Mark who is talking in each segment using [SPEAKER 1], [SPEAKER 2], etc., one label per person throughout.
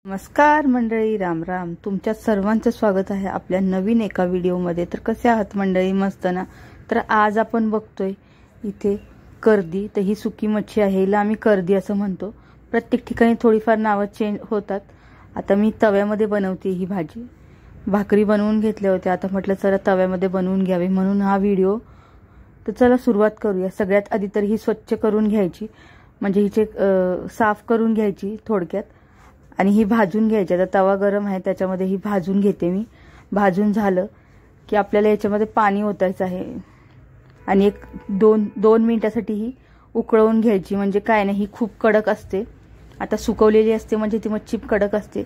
[SPEAKER 1] नमस्कार मंडळी, राम राम. तुमच्या सर्वांचं स्वागत आहे आपल्या नवीन एका व्हिडिओमध्ये. तर कसे आहात मंडळी? मस्त ना. तर आज आपण बघतोय इथे कर्दी. तर ही सुकी मच्छी आहे, हिला आम्ही कर्दी असं म्हणतो. प्रत्येक ठिकाणी थोडीफार नावं चेंज होतात. आता मी तव्यामध्ये बनवते ही भाजी. भाकरी बनवून घेतल्या होत्या, आता म्हटलं चला तव्यामध्ये बनवून घ्यावी म्हणून हा व्हिडिओ. तर चला सुरुवात करूया. सगळ्यात आधी तर ही स्वच्छ करून घ्यायची, म्हणजे हिचे साफ करून घ्यायची थोडक्यात, आणि ही भाजून घ्यायची. आता तवा गरम आहे त्याच्यामध्ये ही भाजून घेते मी. भाजून झालं की आपल्याला याच्यामध्ये पाणी ओतायचं आहे आणि एक दोन मिनिटासाठी ही उकळवून घ्यायची. म्हणजे काय नाही, ही खूप कडक असते. आता सुकवलेली असते म्हणजे ती मच्छी कडक असते.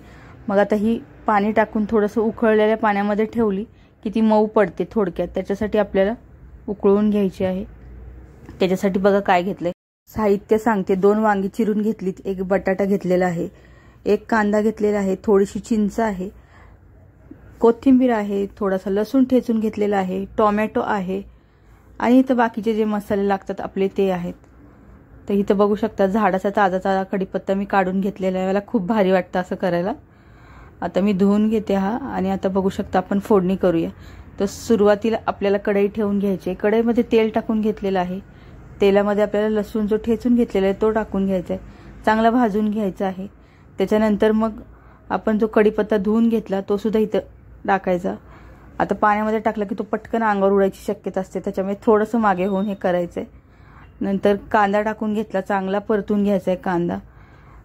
[SPEAKER 1] मग आता ही पाणी टाकून थोडंसं उकळलेल्या पाण्यामध्ये ठेवली की ती मऊ पडते थोडक्यात. त्याच्यासाठी आपल्याला उकळवून घ्यायची आहे. त्याच्यासाठी बघा काय घेतलंय. साहित्य सांगते. 2 वांगी चिरून घेतलीत, एक बटाटा घेतलेला आहे, एक कांदा घेतलेला आहे, थोडीशी चिंच आहे, कोथिंबीर आहे, थोडासा लसूण ठेचून घेतलेला आहे, टोमॅटो आहे, आणि इथं बाकीचे जे मसाले लागतात आपले ते आहेत. तर इथं बघू शकता झाडाचा ताजा कढीपत्ता मी काढून घेतलेला आहे. मला खूप भारी वाटतं असं करायला. आता मी धुवून घेते हा, आणि आता बघू शकता आपण फोडणी करूया. तर सुरुवातीला आपल्याला कढई ठेवून घ्यायची आहे. कढईमध्ये तेल टाकून घेतलेलं आहे. तेलामध्ये आपल्याला लसूण जो ठेचून घेतलेला आहे तो टाकून घ्यायचा आहे. चांगला भाजून घ्यायचा आहे. त्याच्यानंतर मग आपण जो कढीपत्ता धुवून घेतला तो सुद्धा इथं टाकायचा. आता पाण्यामध्ये टाकला की तो पटकन अंगावर उडायची शक्यता असते, त्याच्यामुळे थोडंसं मागे होऊन हे करायचं आहे. नंतर कांदा टाकून घेतला, चांगला परतून घ्यायचा आहे कांदा.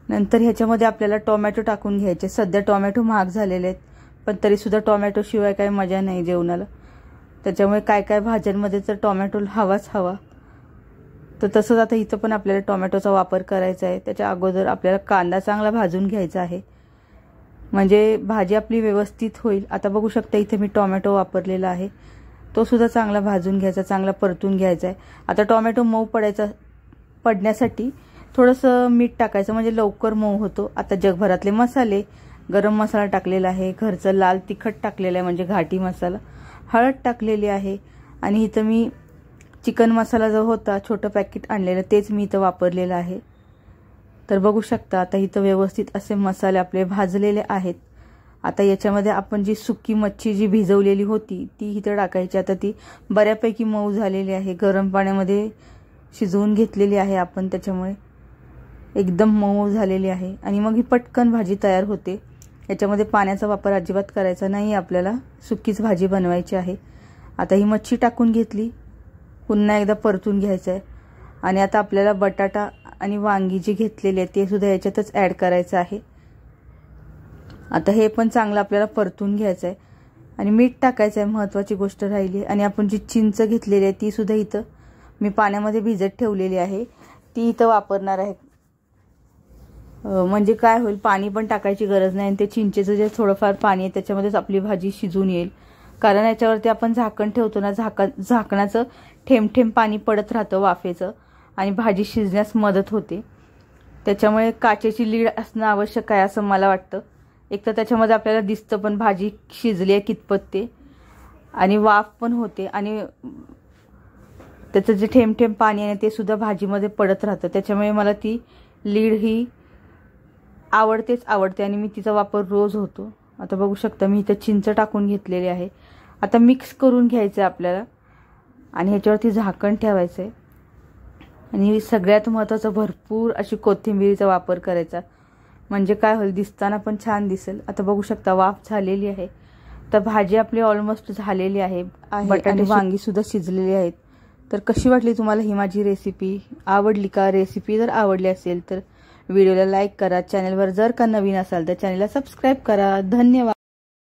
[SPEAKER 1] नंतर ह्याच्यामध्ये आपल्याला टोमॅटो टाकून घ्यायचे. सध्या टोमॅटो महाग झालेले आहेत, पण तरीसुद्धा टोमॅटो शिवाय काही मजा नाही जेवणाला. त्याच्यामुळे काय भाज्यांमध्ये तर टोमॅटो हवाच हवा. तर तसंच आता इथं पण आपल्याला टोमॅटोचा वापर करायचा आहे. त्याच्या अगोदर आपल्याला कांदा चांगला भाजून घ्यायचा आहे, म्हणजे भाजी आपली व्यवस्थित होईल. आता बघू शकता इथे मी टोमॅटो वापरलेला आहे, तो सुद्धा चांगला भाजून घ्यायचा, चांगला परतून घ्यायचा आहे. आता टोमॅटो मऊ पडण्यासाठी थोडंसं मीठ टाकायचं, म्हणजे लवकर मऊ होतो. आता जगभरातले मसाले, गरम मसाला टाकलेला आहे, घरचं लाल तिखट टाकलेलं आहे म्हणजे घाटी मसाला, हळद टाकलेली आहे, आणि इथं मी चिकन मसाला जो होता छोटं पॅकेट आणलेलं तेच मी इथं वापरलेलं आहे. तर बघू शकता आता इथं व्यवस्थित असे मसाले आपले भाजलेले आहेत. आता याच्यामध्ये आपण जी सुकी मच्छी जी भिजवलेली होती ती इथं टाकायची. आता ती बऱ्यापैकी मऊ झालेली आहे, गरम पाण्यामध्ये शिजवून घेतलेली आहे आपण, त्याच्यामुळे एकदम मऊ झालेली आहे. आणि मग ही पटकन भाजी तयार होते. याच्यामध्ये पाण्याचा वापर अजिबात करायचा नाही आपल्याला, सुकीच भाजी बनवायची आहे. आता ही मच्छी टाकून घेतली, पुन्हा एकदा परतून घ्यायचं आहे. आणि आता आपल्याला बटाटा आणि वांगी जी घेतलेली आहे ते सुद्धा याच्यातच ॲड करायचं आहे. आता हे पण चांगलं आपल्याला परतून घ्यायचं आहे, आणि मीठ टाकायचं आहे, महत्त्वाची गोष्ट राहिली. आणि आपण जी चिंच घेतलेली आहे ती सुद्धा इथं मी पाण्यामध्ये भिजत ठेवलेली आहे, ती इथं वापरणार आहे. म्हणजे काय होईल, पाणी पण टाकायची गरज नाही, आणि ते चिंचेचं जे थोडंफार पाणी आहे त्याच्यामध्येच आपली भाजी शिजून येईल. कारण याच्यावरती आपण झाकण ठेवतो ना, झाकणाचं थेंब पाणी पडत राहतं वाफेचं, आणि भाजी शिजण्यास मदत होते. त्याच्यामुळे काचेची लीड असणं आवश्यक आहे असं मला वाटतं. एक तर त्याच्यामध्ये आपल्याला दिसतं पण भाजी शिजली आहे कितपत ते, आणि वाफ पण होते, आणि त्याचं जे थेंब पाणी आहे ते सुद्धा भाजीमध्ये पडत राहतं. त्याच्यामुळे मला ती लीड ही आवडते, आणि मी तिचा वापर रोज होतो. आता बघू शकता मी इथं चिंच टाकून घेतलेली आहे. आता मिक्स करून घ्यायचं आहे आपल्याला, आणि ह्याच्यावरती झाकण ठेवायचं आहे. आणि सगळ्यात महत्त्वाचं, भरपूर अशी कोथिंबीरीचा वापर करायचा, म्हणजे काय होईल, दिसताना पण छान दिसेल. आता बघू शकता वाफ झालेली आहे. तर भाजी आपली ऑलमोस्ट झालेली आहे. बटाटे वांगी सुद्धा शिजलेली आहेत. तर कशी वाटली तुम्हाला ही माझी रेसिपी? आवडली का? रेसिपी जर आवडली असेल तर व्हिडिओला लाईक करा. चॅनलवर जर का नवीन असाल तर चॅनलला सबस्क्राईब करा. धन्यवाद.